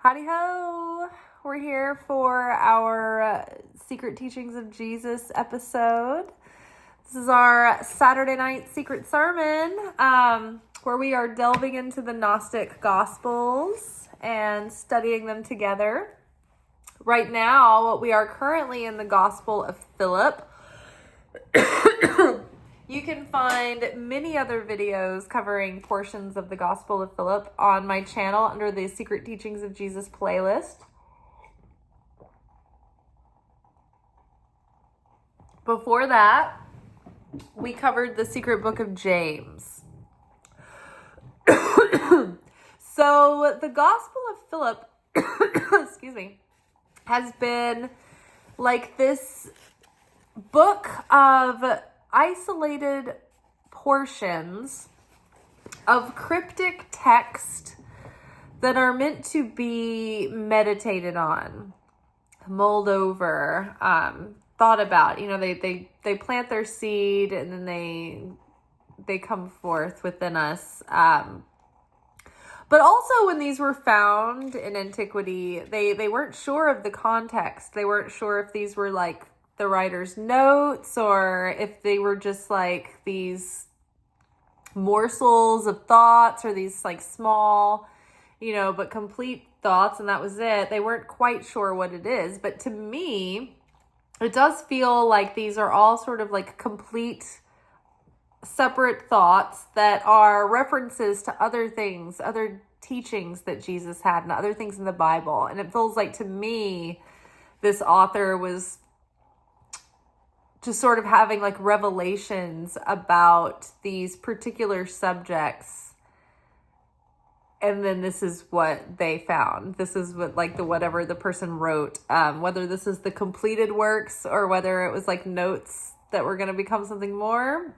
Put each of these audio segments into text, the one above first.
Howdy ho! We're here for our Secret Teachings of Jesus episode. This is our Saturday night secret sermon where we are delving into the Gnostic Gospels and studying them together. Right now, we are currently in the Gospel of Philip. You can find many other videos covering portions of the Gospel of Philip on my channel under the Secret Teachings of Jesus playlist. Before that, we covered the secret book of James. So the Gospel of Philip, excuse me, has been like this book of isolated portions of cryptic text that are meant to be meditated on, mulled over, thought about. You know, they plant their seed and then they come forth within us. But also when these were found in antiquity, they weren't sure of the context. They weren't sure if these were like the writer's notes or if they were just like these morsels of thoughts or these like small, but complete thoughts, and that was it. They weren't quite sure what it is. But to me, it does feel like these are all sort of like complete separate thoughts that are references to other things, other teachings that Jesus had and other things in the Bible. And it feels like to me, this author was just sort of having like revelations about these particular subjects. And then this is what they found. This is what whatever the person wrote, whether this is the completed works or whether it was like notes that were going to become something more.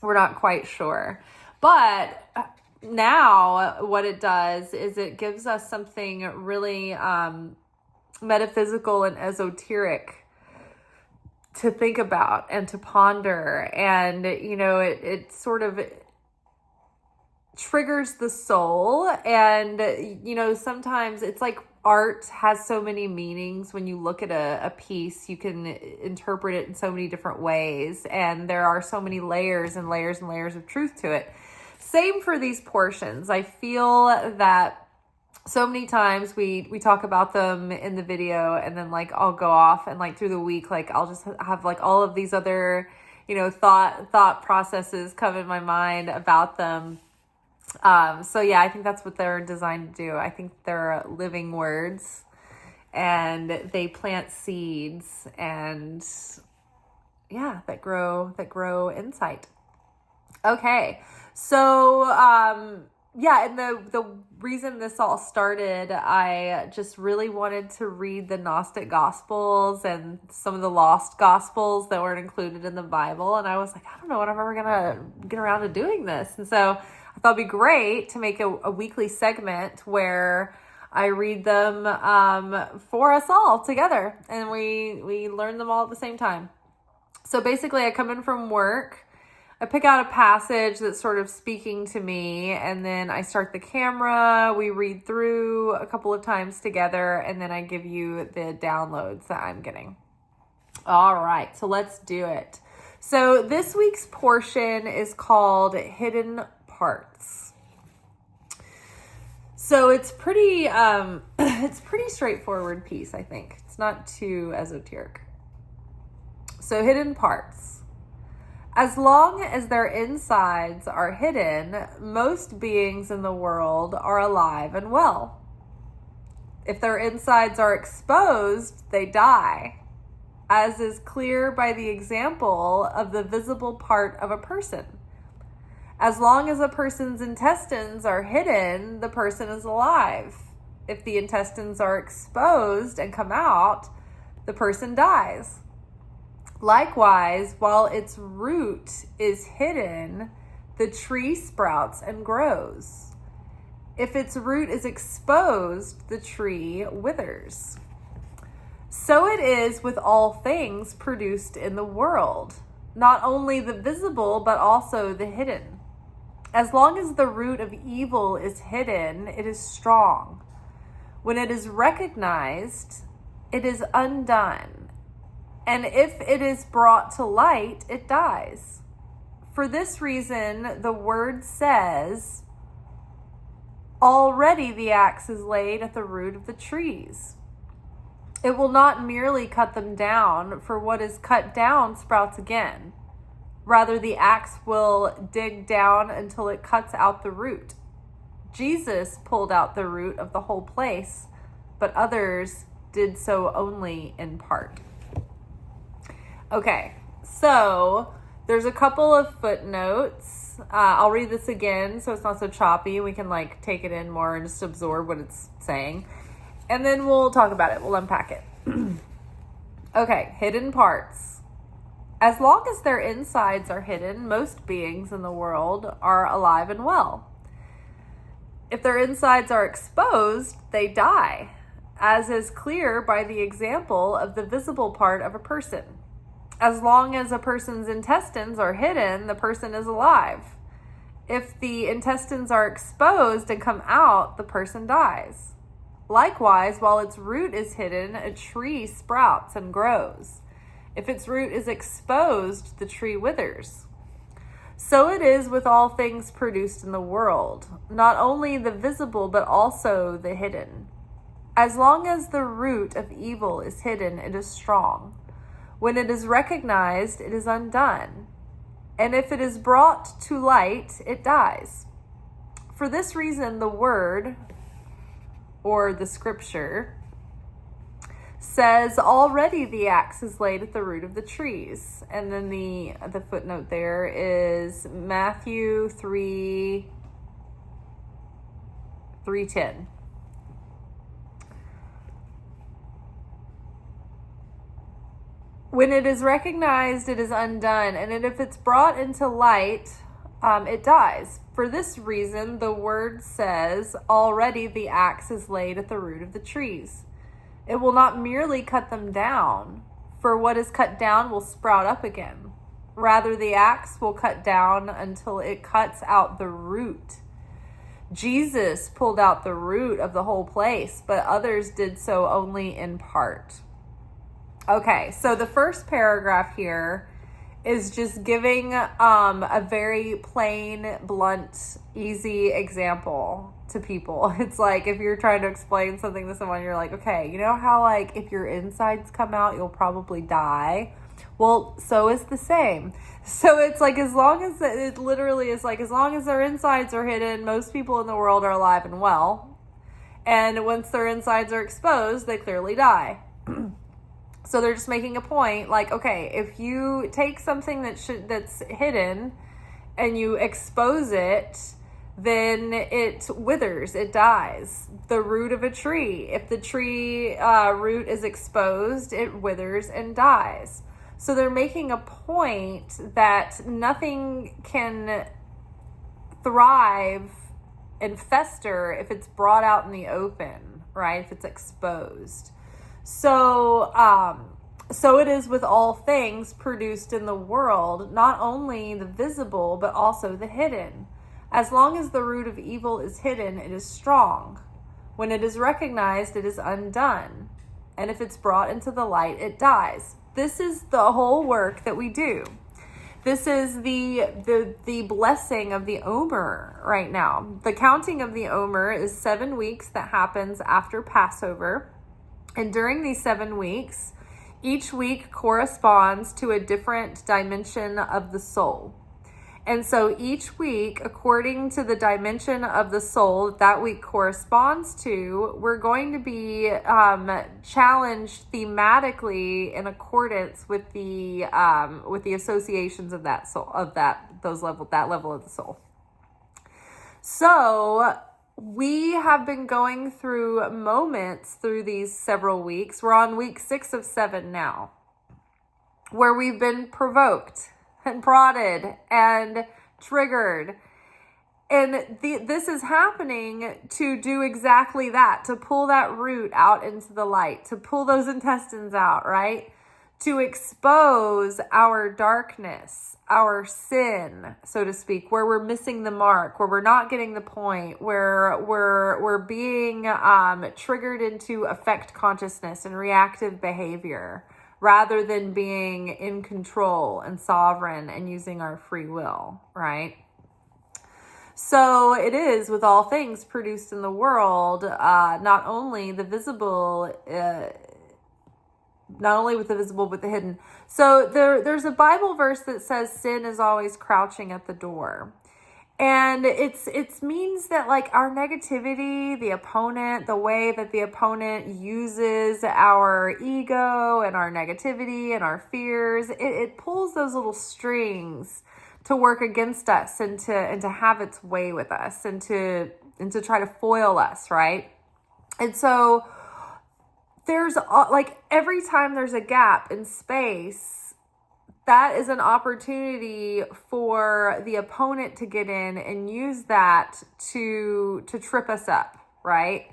We're not quite sure. But now what it does is it gives us something really metaphysical and esoteric to think about and to ponder. And, it sort of triggers the soul. And, sometimes it's like art has so many meanings. When you look at a piece, you can interpret it in so many different ways. And there are so many layers and layers and layers of truth to it. Same for these portions. I feel that so many times we talk about them in the video, and then like I'll go off and like through the week, like I'll just have like all of these other, thought processes come in my mind about them. So yeah, I think that's what they're designed to do. I think they're living words and they plant seeds and that grow insight. Okay. So, and the reason this all started, I just really wanted to read the Gnostic Gospels and some of the lost Gospels that weren't included in the Bible. And I was like, I don't know when I'm ever going to get around to doing this. And so I thought it'd be great to make a weekly segment where I read them for us all together. And we learn them all at the same time. So basically I come in from work, I pick out a passage that's sort of speaking to me, and then I start the camera, we read through a couple of times together, and then I give you the downloads that I'm getting. All right, so let's do it. So this week's portion is called Hidden Parts. So it's pretty straightforward piece, I think. It's not too esoteric. So hidden parts. As long as their insides are hidden, most beings in the world are alive and well. If their insides are exposed, they die, as is clear by the example of the visible part of a person. As long as a person's intestines are hidden, the person is alive. If the intestines are exposed and come out, the person dies. Likewise, while its root is hidden, the tree sprouts and grows. If its root is exposed, the tree withers. So it is with all things produced in the world, not only the visible, but also the hidden. As long as the root of evil is hidden, it is strong. When it is recognized, it is undone. And if it is brought to light, it dies. For this reason, the word says, already the axe is laid at the root of the trees. It will not merely cut them down, for what is cut down sprouts again. Rather, the axe will dig down until it cuts out the root. Jesus pulled out the root of the whole place, but others did so only in part. Okay, so there's a couple of footnotes. I'll read this again so it's not so choppy. We can take it in more and just absorb what it's saying. And then we'll talk about it. We'll unpack it. Okay, hidden parts. As long as their insides are hidden, most beings in the world are alive and well. If their insides are exposed, they die, as is clear by the example of the visible part of a person. As long as a person's intestines are hidden, the person is alive. If the intestines are exposed and come out, the person dies. Likewise, while its root is hidden, a tree sprouts and grows. If its root is exposed, the tree withers. So it is with all things produced in the world, not only the visible, but also the hidden. As long as the root of evil is hidden, it is strong. When it is recognized, it is undone. And if it is brought to light, it dies. For this reason, the word, or the scripture, says, already the axe is laid at the root of the trees. And then the footnote there is Matthew 3:10. When it is recognized, it is undone, and if it's brought into light, it dies. For this reason, the word says, already the axe is laid at the root of the trees. It will not merely cut them down, for what is cut down will sprout up again. Rather, the axe will cut down until it cuts out the root. Jesus pulled out the root of the whole place, but others did so only in part. Okay, so the first paragraph here is just giving a very plain, blunt, easy example to people. It's like if you're trying to explain something to someone, you're like, okay, you know how if your insides come out, you'll probably die? Well, so is the same. So it's as long as it literally is as long as their insides are hidden, most people in the world are alive and well. And once their insides are exposed, they clearly die. So they're just making a point, okay, if you take something that's hidden and you expose it, then it withers, it dies. The root of a tree, if the tree root is exposed, it withers and dies. So they're making a point that nothing can thrive and fester if it's brought out in the open, right? If it's exposed. So it is with all things produced in the world, not only the visible, but also the hidden. As long as the root of evil is hidden, it is strong. When it is recognized, it is undone. And if it's brought into the light, it dies. This is the whole work that we do. This is the blessing of the Omer right now. The counting of the Omer is 7 weeks that happens after Passover. And during these 7 weeks, each week corresponds to a different dimension of the soul. And so each week, according to the dimension of the soul that week corresponds to, we're going to be challenged thematically in accordance with the associations of that soul, that level of the soul. So we have been going through moments through these several weeks. We're on week 6 of 7 now, where we've been provoked and prodded and triggered. And this is happening to do exactly that, to pull that root out into the light, to pull those intestines out, right? to expose our darkness, our sin, so to speak, where we're missing the mark, where we're not getting the point, where we're being triggered into affect consciousness and reactive behavior, rather than being in control and sovereign and using our free will, right? So it is with all things produced in the world, not only the visible, not only with the visible, but the hidden. So there's a Bible verse that says sin is always crouching at the door. And it means that like our negativity, the opponent, the way that the opponent uses our ego and our negativity and our fears, it pulls those little strings to work against us and to have its way with us and to try to foil us, right? And so there's like every time there's a gap in space, that is an opportunity for the opponent to get in and use that to trip us up, right?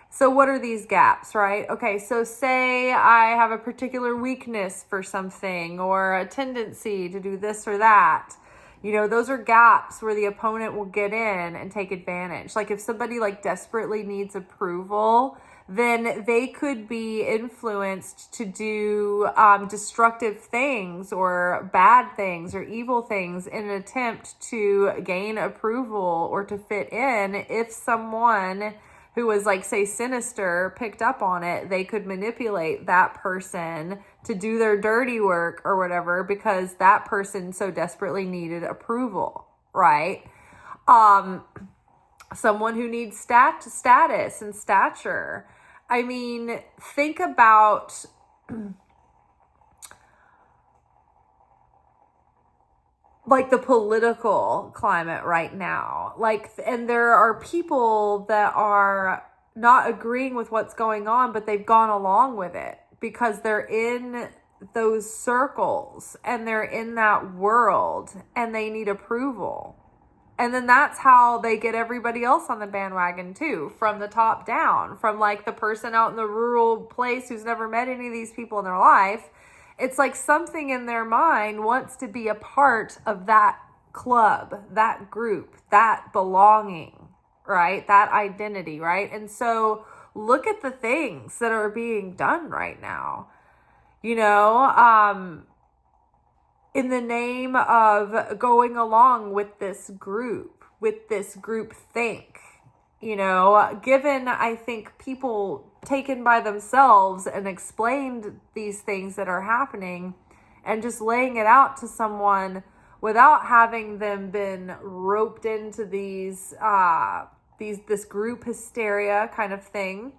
So what are these gaps, right? Okay, so say I have a particular weakness for something or a tendency to do this or that. You know, those are gaps where the opponent will get in and take advantage. Like if somebody like desperately needs approval, then they could be influenced to do destructive things or bad things or evil things in an attempt to gain approval or to fit in. If someone who was like, say, sinister picked up on it, they could manipulate that person to do their dirty work or whatever because that person so desperately needed approval, right? Someone who needs status and stature. I mean, think about like the political climate right now. Like, and there are people that are not agreeing with what's going on, but they've gone along with it because they're in those circles and they're in that world and they need approval. And then that's how they get everybody else on the bandwagon too, from the top down, from like the person out in the rural place who's never met any of these people in their life. It's like something in their mind wants to be a part of that club, that group, that belonging, right? That identity, right? And so look at the things that are being done right now, you know, in the name of going along with this group think, you know, given, I think, people taken by themselves and explained these things that are happening and just laying it out to someone without having them been roped into this group hysteria kind of thing.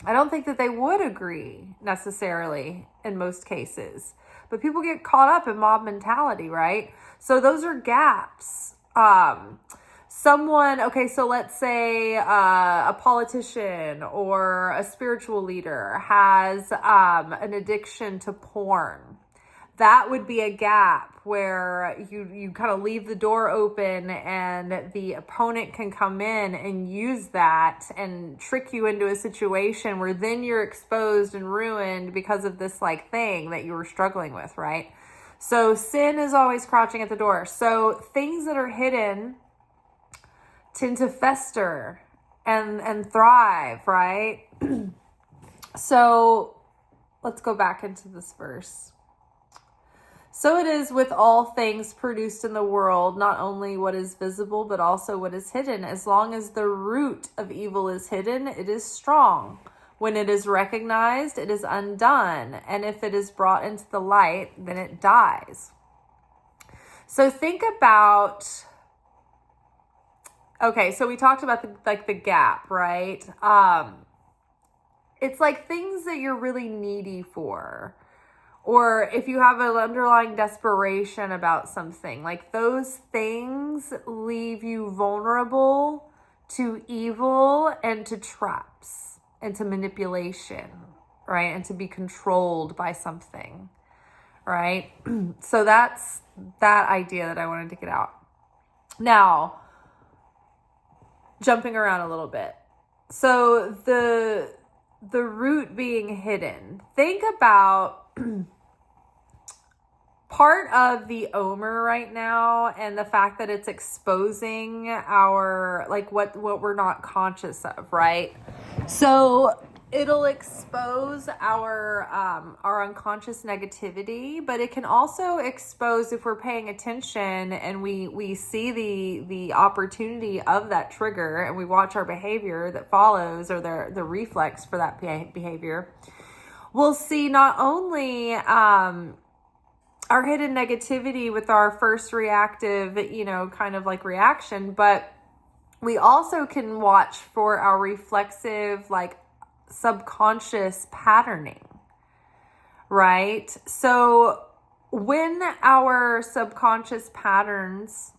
I don't think that they would agree necessarily in most cases. But people get caught up in mob mentality, right? So those are gaps. Okay, so let's say a politician or a spiritual leader has an addiction to porn. That would be a gap where you kind of leave the door open and the opponent can come in and use that and trick you into a situation where then you're exposed and ruined because of this like thing that you were struggling with, right? So sin is always crouching at the door. So things that are hidden tend to fester and thrive, right? So let's go back into this verse. So it is with all things produced in the world, not only what is visible, but also what is hidden. As long as the root of evil is hidden, it is strong. When it is recognized, it is undone. And if it is brought into the light, then it dies. So think about, okay, so we talked about the gap, right? It's like things that you're really needy for. Or if you have an underlying desperation about something, like those things leave you vulnerable to evil and to traps and to manipulation, right? And to be controlled by something, right? So that's that idea that I wanted to get out. Now, jumping around a little bit. So the root being hidden. Think about part of the Omer right now, and the fact that it's exposing our, like, what we're not conscious of, right? So it'll expose our unconscious negativity, but it can also expose, if we're paying attention and we see the opportunity of that trigger, and we watch our behavior that follows, or the reflex for that behavior, we'll see not only our hidden negativity with our first reactive, kind of like reaction, but we also can watch for our reflexive, like, subconscious patterning, right? So when our subconscious patterns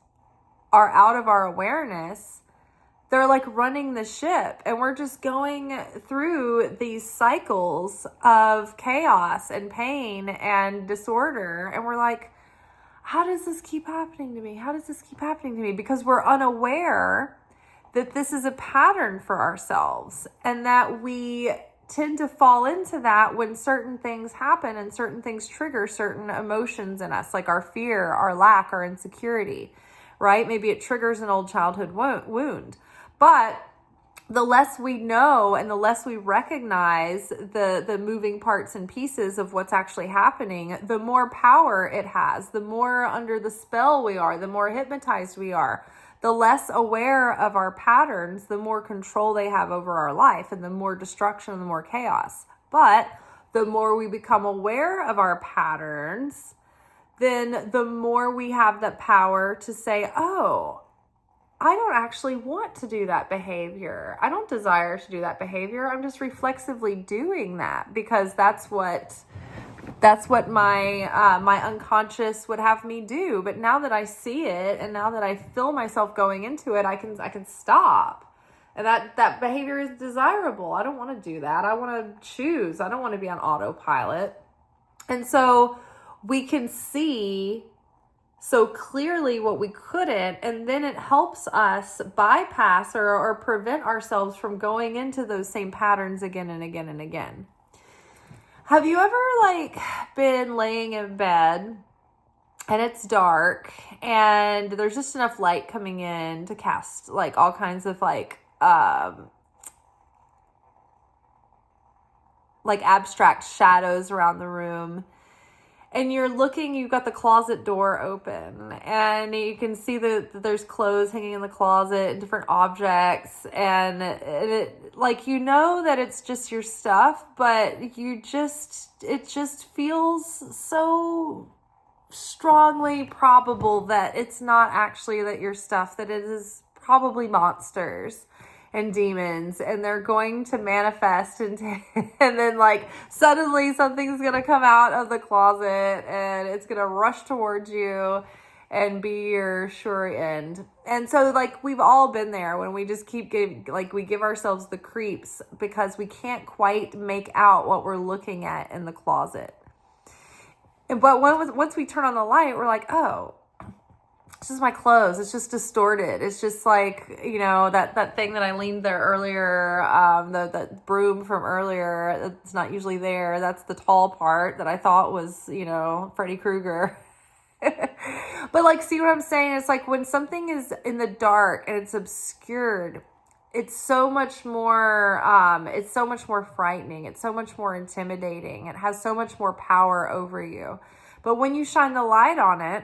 are out of our awareness, they're like running the ship, and we're just going through these cycles of chaos and pain and disorder. And we're like, how does this keep happening to me? How does this keep happening to me? Because we're unaware that this is a pattern for ourselves, and that we tend to fall into that when certain things happen and certain things trigger certain emotions in us, like our fear, our lack, our insecurity, right? Maybe it triggers an old childhood wound. But the less we know and the less we recognize the moving parts and pieces of what's actually happening, the more power it has, the more under the spell we are, the more hypnotized we are. The less aware of our patterns, the more control they have over our life, and the more destruction and the more chaos. But the more we become aware of our patterns, then the more we have the power to say, oh, I don't actually want to do that behavior. I don't desire to do that behavior. I'm just reflexively doing that because that's what my unconscious would have me do. But now that I see it, and now that I feel myself going into it, I can stop. And that behavior is desirable. I don't want to do that. I want to choose. I don't want to be on autopilot. And so we can see so clearly what we couldn't, and then it helps us bypass or prevent ourselves from going into those same patterns again and again and again. Have you ever been laying in bed and it's dark and there's just enough light coming in to cast all kinds of abstract shadows around the room? And you're looking, you've got the closet door open, and you can see that there's clothes hanging in the closet and different objects, and it, that it's just your stuff, but it just feels so strongly probable that it's not actually that your stuff, that it is probably monsters and demons, and they're going to manifest and then suddenly something's gonna come out of the closet and it's gonna rush towards you and be your sure end. And so we've all been there when we just keep we give ourselves the creeps because we can't quite make out what we're looking at in the closet. But once we turn on the light, we're like, oh, it's just my clothes. It's just distorted. It's just that thing that I leaned there earlier, that broom from earlier. It's not usually there. That's the tall part that I thought was, Freddy Krueger. But see what I'm saying? It's when something is in the dark and it's obscured, it's so much more frightening. It's so much more intimidating. It has so much more power over you. But when you shine the light on it,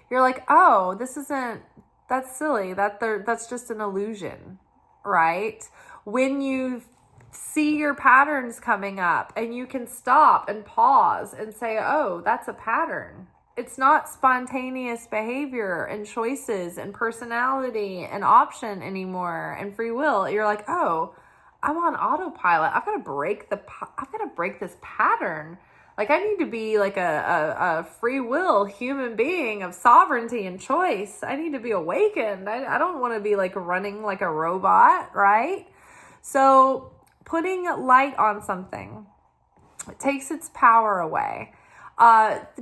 you're like, oh, that's silly. That's just an illusion, right? When you see your patterns coming up and you can stop and pause and say, oh, that's a pattern. It's not spontaneous behavior and choices and personality and option anymore and free will. You're like, oh, I'm on autopilot. I've got to break this pattern. I need to be a free will human being of sovereignty and choice. I need to be awakened. I don't want to be running like a robot, right? So putting light on something, it takes its power away.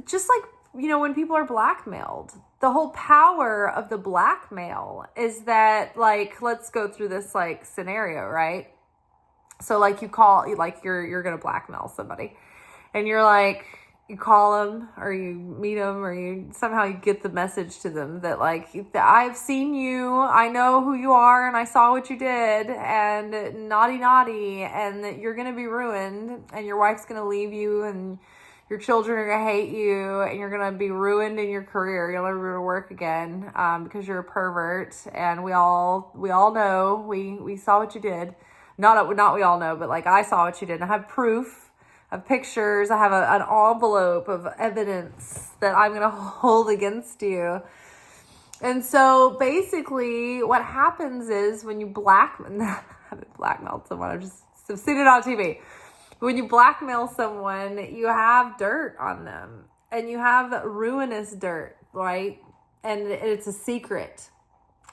Just when people are blackmailed, the whole power of the blackmail is that let's go through this scenario, right? So you call, you're going to blackmail somebody. And you're like, you call them or you meet them or you somehow get the message to them that like, I've seen you, I know who you are, and I saw what you did, and naughty, and that you're going to be ruined, and your wife's going to leave you, and your children are going to hate you, and you're going to be ruined in your career. You'll never be able to work again because you're a pervert. And we all know, we saw what you did. Not we all know, but like I saw what you did. And I have proof, I have pictures, I have an envelope of evidence that I'm going to hold against you. And so basically what happens is when you I haven't blackmailed someone, I've seen it on TV. When you blackmail someone, you have dirt on them, and you have ruinous dirt, right? And it's a secret.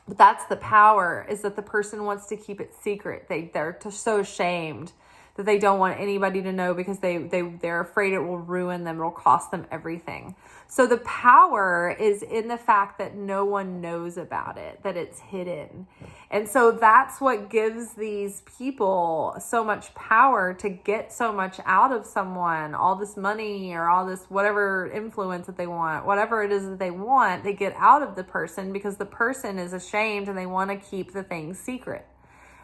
But that's the power, is that the person wants to keep it secret. They're so ashamed that they don't want anybody to know because they're afraid it will ruin them. It'll cost them everything. So the power is in the fact that no one knows about it, that it's hidden. And so that's what gives these people so much power to get so much out of someone, all this money or all this whatever influence that they want, whatever it is that they want, they get out of the person because the person is ashamed and they want to keep the thing secret.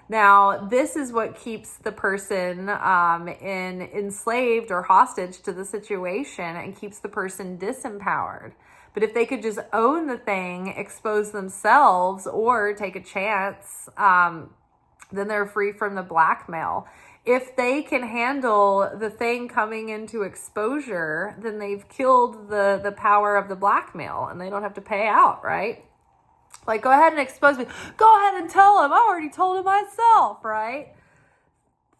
Now, this is what keeps the person enslaved or hostage to the situation and keeps the person disempowered. But if they could just own the thing, expose themselves, or take a chance, then they're free from the blackmail. If they can handle the thing coming into exposure, then they've killed the power of the blackmail and they don't have to pay out, right? Like, go ahead and expose me. Go ahead and tell him. I already told him myself, right?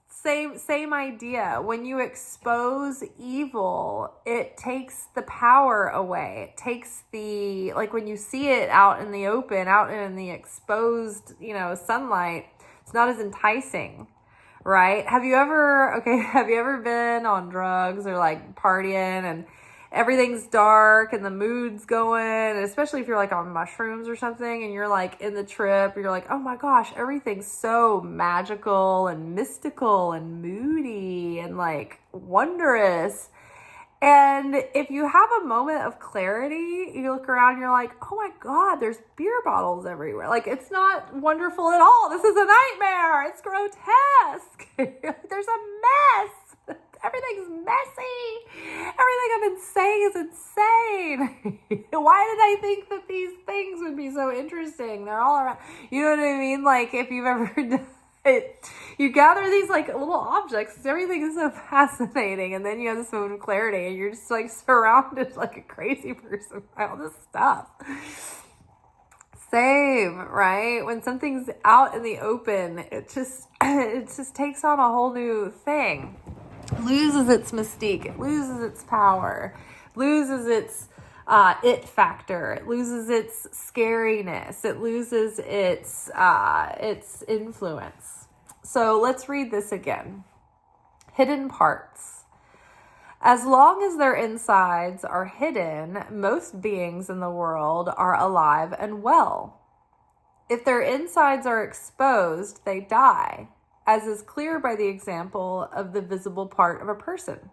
Same idea. When you expose evil, it takes the power away. It takes like when you see it out in the open, out in the exposed, sunlight, it's not as enticing, right? Have you ever been on drugs or like partying and everything's dark and the mood's going, and especially if you're like on mushrooms or something and you're like in the trip, you're like, oh my gosh, everything's so magical and mystical and moody and like wondrous. And if you have a moment of clarity, you look around and you're like, oh my God, there's beer bottles everywhere. Like, it's not wonderful at all. This is a nightmare. It's grotesque. There's a mess. Everything's messy. Everything I've been saying is insane. Why did I think that these things would be so interesting? They're all around. You know what I mean? Like, if you've ever done it, you gather these like little objects. Everything is so fascinating. And then you have this moment of clarity and you're just like surrounded like a crazy person by all this stuff. Same, right? When something's out in the open, it just takes on a whole new thing. Loses its mystique, it loses its power, loses its it factor, it loses its scariness, it loses its influence. So let's read this again. Hidden parts. As long as their insides are hidden, most beings in the world are alive and well. If their insides are exposed, they die, as is clear by the example of the visible part of a person.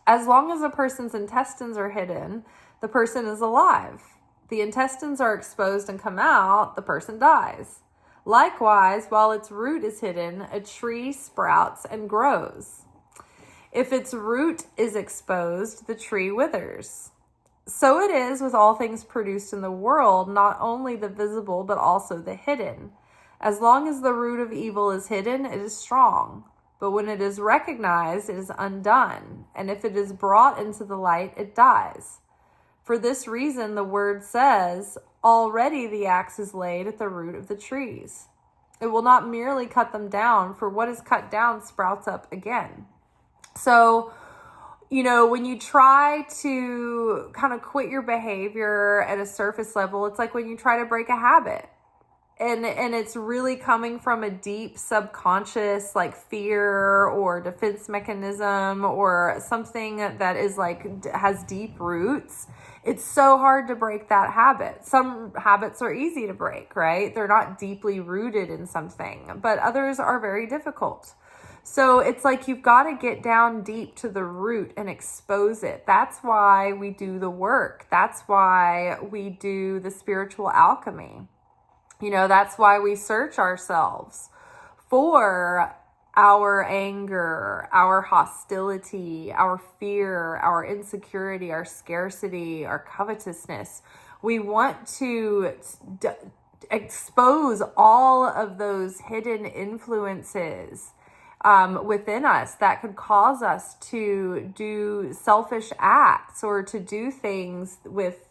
As long as a person's intestines are hidden, the person is alive. The intestines are exposed and come out, the person dies. Likewise, while its root is hidden, a tree sprouts and grows. If its root is exposed, the tree withers. So it is with all things produced in the world, not only the visible, but also the hidden. As long as the root of evil is hidden, it is strong. But when it is recognized, it is undone. And if it is brought into the light, it dies. For this reason, the word says, already the axe is laid at the root of the trees. It will not merely cut them down, for what is cut down sprouts up again. So, when you try to kind of quit your behavior at a surface level, it's like when you try to break a habit. And it's really coming from a deep subconscious like fear or defense mechanism or something that is like has deep roots. It's so hard to break that habit. Some habits are easy to break, right? They're not deeply rooted in something, but others are very difficult. So it's like you've got to get down deep to the root and expose it. That's why we do the work. That's why we do the spiritual alchemy. That's why we search ourselves for our anger, our hostility, our fear, our insecurity, our scarcity, our covetousness. We want to expose all of those hidden influences within us that could cause us to do selfish acts or to do things with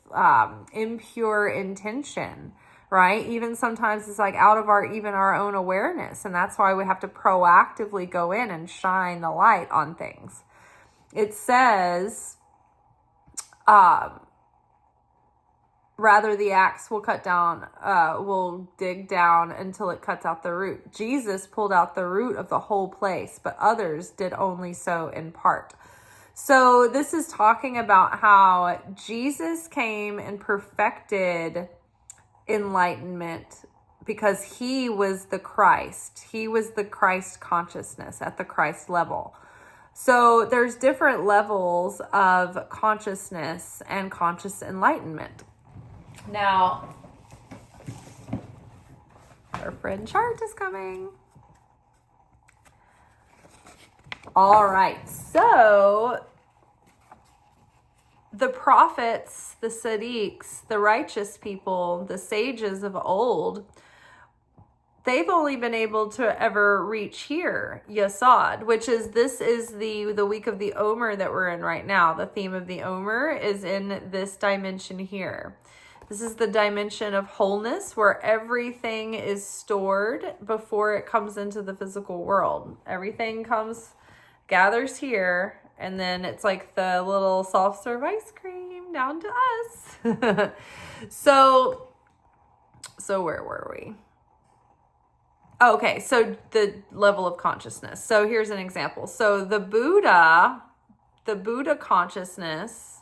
impure intention. Right? Even sometimes it's like out of our own awareness. And that's why we have to proactively go in and shine the light on things. It says, rather the axe will will dig down until it cuts out the root. Jesus pulled out the root of the whole place, but others did only so in part. So this is talking about how Jesus came and perfected enlightenment because he was the Christ. He was the Christ consciousness at the Christ level. So there's different levels of consciousness and conscious enlightenment. Now, our friend Chart is coming. All right, so the prophets, the Siddiqs, the righteous people, the sages of old, they've only been able to ever reach here, Yasod, this is the week of the Omer that we're in right now. The theme of the Omer is in this dimension here. This is the dimension of wholeness where everything is stored before it comes into the physical world. Everything gathers here. And then it's like the little soft serve ice cream down to us. So where were we? Okay, so the level of consciousness. So here's an example. So the Buddha consciousness,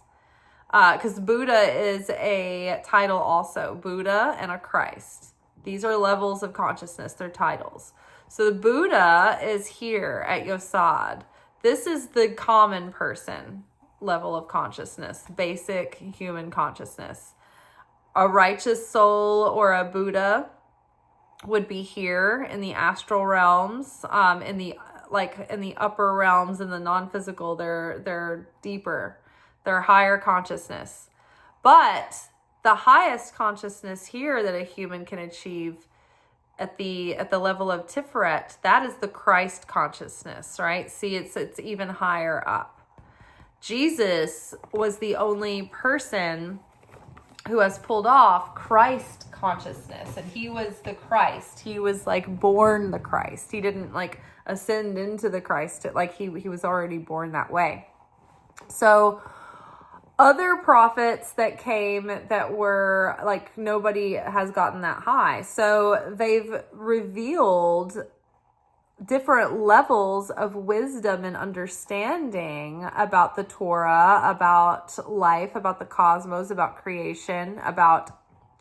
because Buddha is a title also. Buddha and a Christ. These are levels of consciousness. They're titles. So the Buddha is here at Yasod. This is the common person level of consciousness, basic human consciousness. A righteous soul or a Buddha would be here in the astral realms, in the upper realms, in the non-physical. They're deeper, they're higher consciousness. But the highest consciousness here that a human can achieve at the level of Tiferet, that is the Christ consciousness, right? See, it's even higher up. Jesus was the only person who has pulled off Christ consciousness, and he was the Christ. He was born the Christ. He didn't ascend into the Christ. He was already born that way. So other prophets that came that were nobody has gotten that high. So they've revealed different levels of wisdom and understanding about the Torah, about life, about the cosmos, about creation, about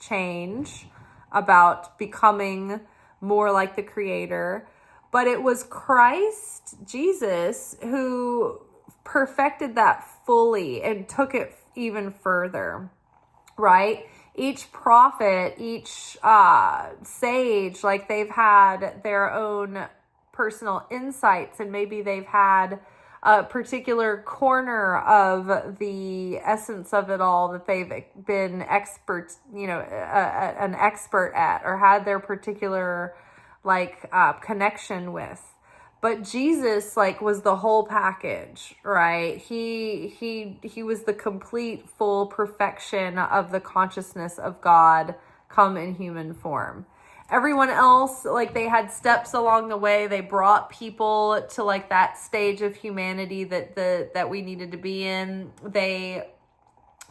change, about becoming more like the Creator. But it was Christ, Jesus, who perfected that fully and took it even further, right? Each prophet, each sage, they've had their own personal insights, and maybe they've had a particular corner of the essence of it all that they've been experts, an expert at, or had their particular connection with. But Jesus was the whole package, right? He was the complete full perfection of the consciousness of God come in human form. Everyone else, they had steps along the way. They brought people to that stage of humanity that we needed to be in. They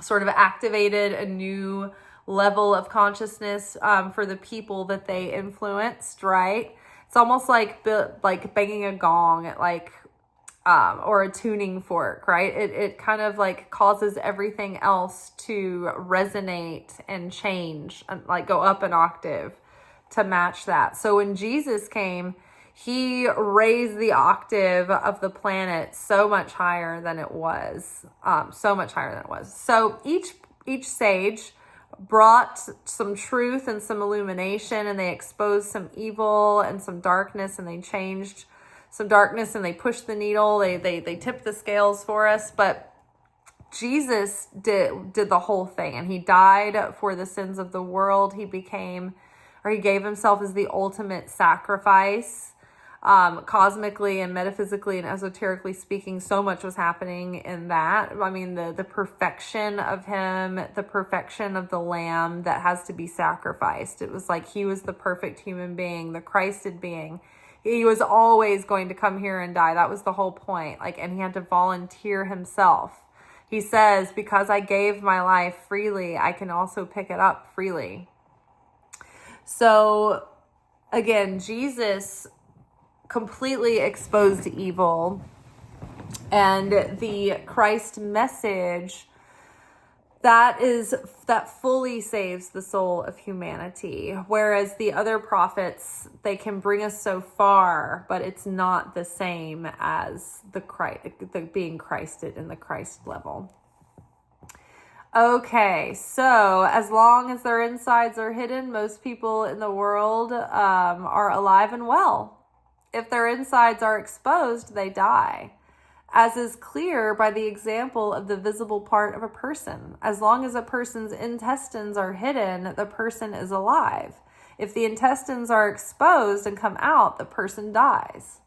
sort of activated a new level of consciousness for the people that they influenced, right? It's almost like banging a gong at or a tuning fork, right? It kind of causes everything else to resonate and change and go up an octave to match that. So when Jesus came, he raised the octave of the planet so much higher than it was. So each sage brought some truth and some illumination, and they exposed some evil and some darkness, and they changed some darkness, and they pushed the needle. They tipped the scales for us. But Jesus did the whole thing, and he died for the sins of the world. He gave himself as the ultimate sacrifice. Cosmically and metaphysically and esoterically speaking, so much was happening in that. I mean, the perfection of him, the perfection of the lamb that has to be sacrificed. It was like he was the perfect human being, the Christed being. He was always going to come here and die. That was the whole point. And he had to volunteer himself. He says, because I gave my life freely, I can also pick it up freely. So again, Jesus completely exposed evil, and the Christ message that fully saves the soul of humanity, whereas the other prophets, they can bring us so far, but it's not the same as the being Christed in the Christ level. Okay, so as long as their insides are hidden, most people in the world are alive and well. If their insides are exposed, they die, as is clear by the example of the visible part of a person. As long as a person's intestines are hidden, the person is alive. If the intestines are exposed and come out, the person dies.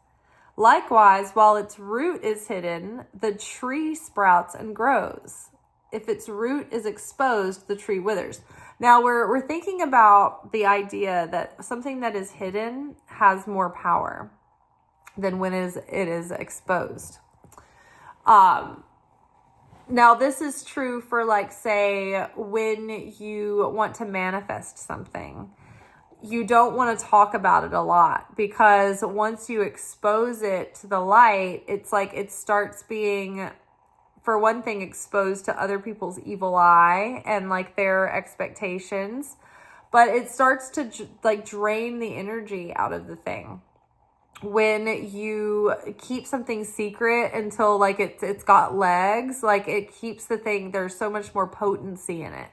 Likewise, while its root is hidden, the tree sprouts and grows. If its root is exposed, the tree withers. Now we're thinking about the idea that something that is hidden has more power than when it is exposed. Now this is true for, say, when you want to manifest something. You don't want to talk about it a lot, because once you expose it to the light, it's like it starts being, for one thing, exposed to other people's evil eye and their expectations, but it starts to drain the energy out of the thing. When you keep something secret until it's got legs, it keeps the thing, there's so much more potency in it.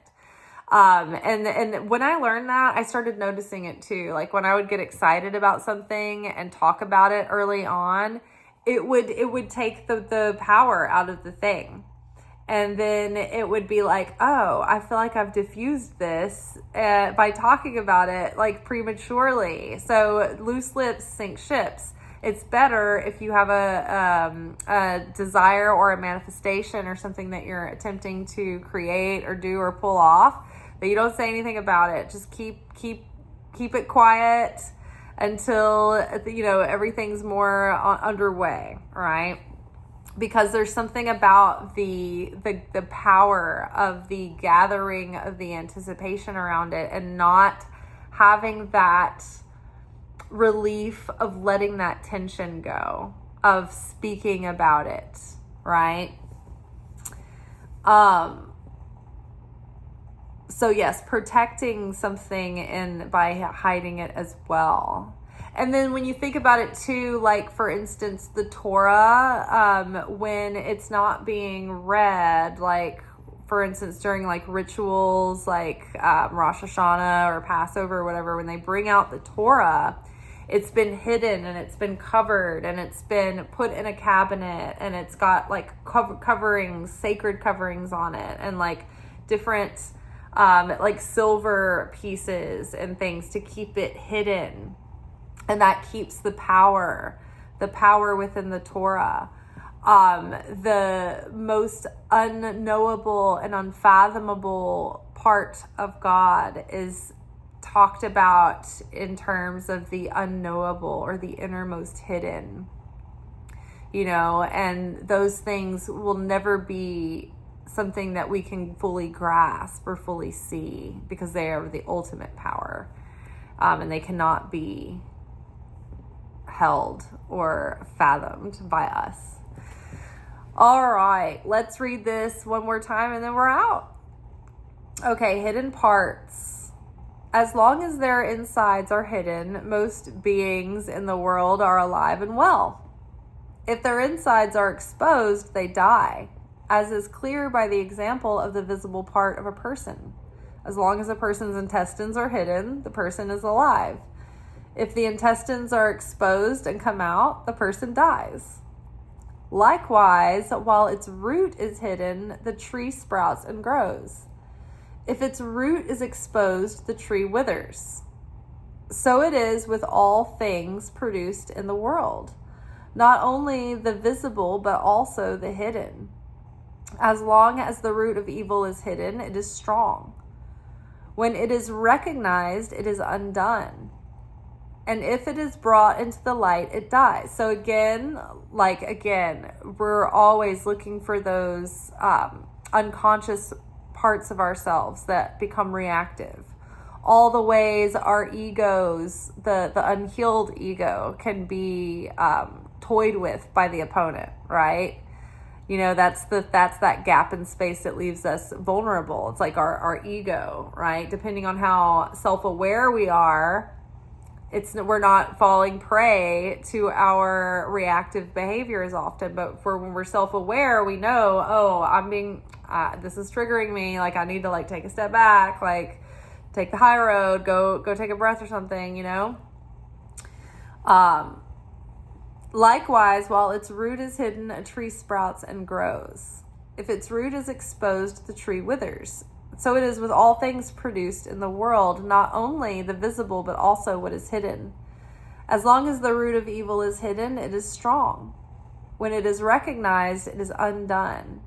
And when I learned that, I started noticing it too. When I would get excited about something and talk about it early on, it would take the power out of the thing. And then it would be oh, I feel like I've diffused this by talking about it prematurely. So loose lips sink ships. It's better if you have a desire or a manifestation or something that you're attempting to create or do or pull off, that you don't say anything about it. Just keep it quiet until everything's more underway, right? Because there's something about the power of the gathering of the anticipation around it, and not having that relief of letting that tension go, of speaking about it, right? So yes, protecting something by hiding it as well. And then when you think about it too, for instance, the Torah, when it's not being read, for instance, during rituals Rosh Hashanah or Passover or whatever, when they bring out the Torah, it's been hidden and it's been covered and it's been put in a cabinet, and it's got coverings, sacred coverings on it, and different silver pieces and things to keep it hidden. And that keeps the power within the Torah. The most unknowable and unfathomable part of God is talked about in terms of the unknowable or the innermost hidden, and those things will never be something that we can fully grasp or fully see, because they are the ultimate power, and they cannot be held or fathomed by us. All right, let's read this one more time and then we're out. Okay, hidden parts. As long as their insides are hidden, most beings in the world are alive and well. If their insides are exposed, they die, as is clear by the example of the visible part of a person. As long as a person's intestines are hidden, the person is alive. If the intestines are exposed and come out, the person dies. Likewise, while its root is hidden, the tree sprouts and grows. If its root is exposed, the tree withers. So it is with all things produced in the world, not only the visible, but also the hidden. As long as the root of evil is hidden, it is strong. When it is recognized, it is undone. And if it is brought into the light, it dies. So again, we're always looking for those unconscious parts of ourselves that become reactive. All the ways our egos, the unhealed ego, can be toyed with by the opponent, right? You know, that's that gap in space that leaves us vulnerable. It's like our ego, right? Depending on how self-aware we are, we're not falling prey to our reactive behaviors often. But when we're self-aware, we know, this is triggering me. Like, I need to take a step back, take the high road, go take a breath or something, you know? Likewise, while its root is hidden, a tree sprouts and grows. If its root is exposed, the tree withers. So it is with all things produced in the world, not only the visible, but also what is hidden. As long as the root of evil is hidden, it is strong. When it is recognized, it is undone.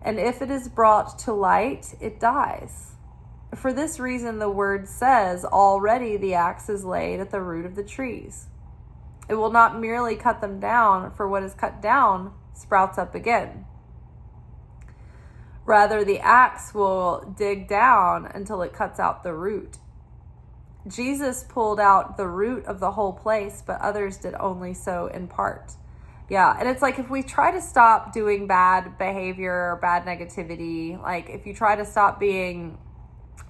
And if it is brought to light, it dies. For this reason, the word says, already the axe is laid at the root of the trees. It will not merely cut them down, for what is cut down sprouts up again. Rather, the axe will dig down until it cuts out the root. Jesus pulled out the root of the whole place, but others did only so in part. Yeah, and it's like if we try to stop doing bad behavior or bad negativity, like if you try to stop being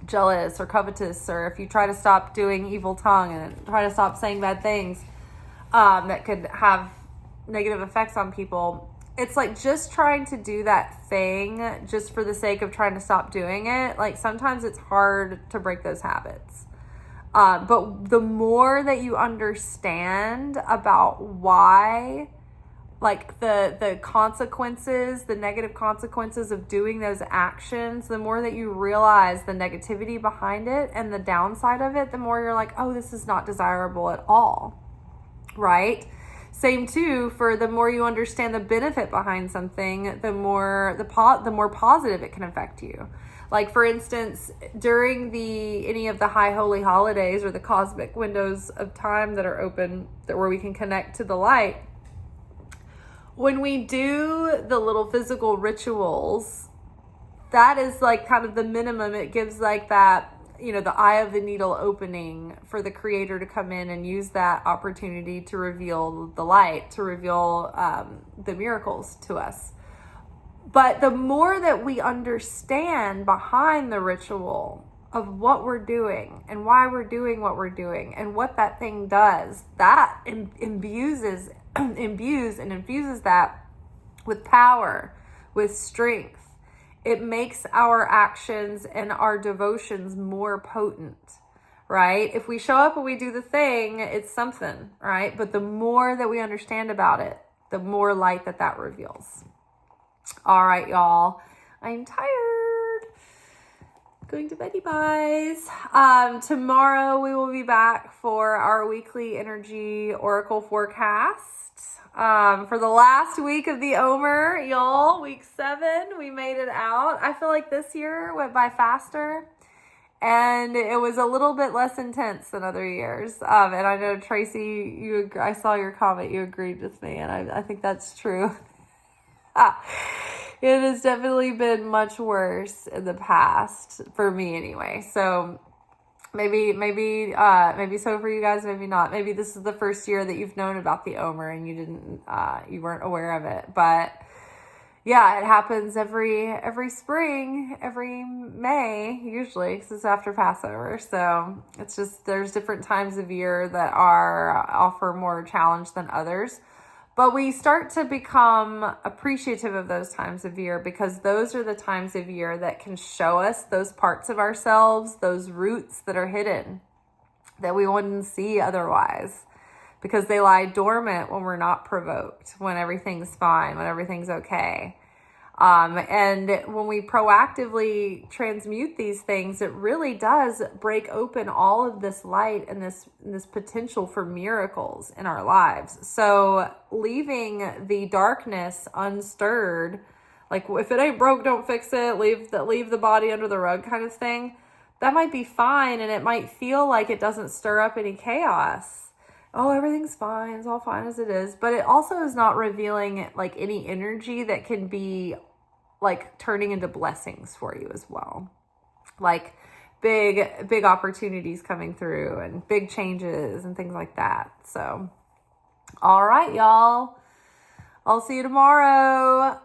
jealous or covetous, or if you try to stop doing evil tongue and try to stop saying bad things that could have negative effects on people, it's like just trying to do that thing just for the sake of trying to stop doing it. Like sometimes it's hard to break those habits. But the more that you understand about why, like the consequences, the negative consequences of doing those actions, the more that you realize the negativity behind it and the downside of it, the more you're like, oh, this is not desirable at all, right? Same too for the more you understand the benefit behind something, the more positive it can affect you. Like for instance, during any of the high holy holidays or the cosmic windows of time that are open, where we can connect to the light, when we do the little physical rituals, that is like kind of the minimum. It gives like that, you know, the eye of the needle opening for the Creator to come in and use that opportunity to reveal the light, to reveal the miracles to us. But the more that we understand behind the ritual of what we're doing and why we're doing what we're doing and what that thing does, that imbues and infuses that with power, with strength. It makes our actions and our devotions more potent, right? If we show up and we do the thing, it's something, right? But the more that we understand about it, the more light that reveals. All right, y'all. I'm tired. Going to bed, you guys. Tomorrow we will be back for our weekly energy oracle forecast. For the last week of the Omer, y'all, week 7, we made it out. I feel like this year went by faster, and it was a little bit less intense than other years. And I know Tracy, I saw your comment, you agreed with me, and I think that's true. It has definitely been much worse in the past for me anyway. So maybe so for you guys, maybe not. Maybe this is the first year that you've known about the Omer and you weren't aware of it. But Yeah, it happens every spring, every May, usually, because it's after Passover. So it's just, there's different times of year that offer more challenge than others. But we start to become appreciative of those times of year, because those are the times of year that can show us those parts of ourselves, those roots that are hidden, that we wouldn't see otherwise, because they lie dormant when we're not provoked, when everything's fine, when everything's okay. And when we proactively transmute these things, it really does break open all of this light and this potential for miracles in our lives. So leaving the darkness unstirred, like if it ain't broke, don't fix it, leave the body under the rug kind of thing, that might be fine, and it might feel like it doesn't stir up any chaos. Oh, everything's fine, it's all fine as it is. But it also is not revealing like any energy that can be like turning into blessings for you as well. Like big opportunities coming through and big changes and things like that. So, all right, y'all. I'll see you tomorrow.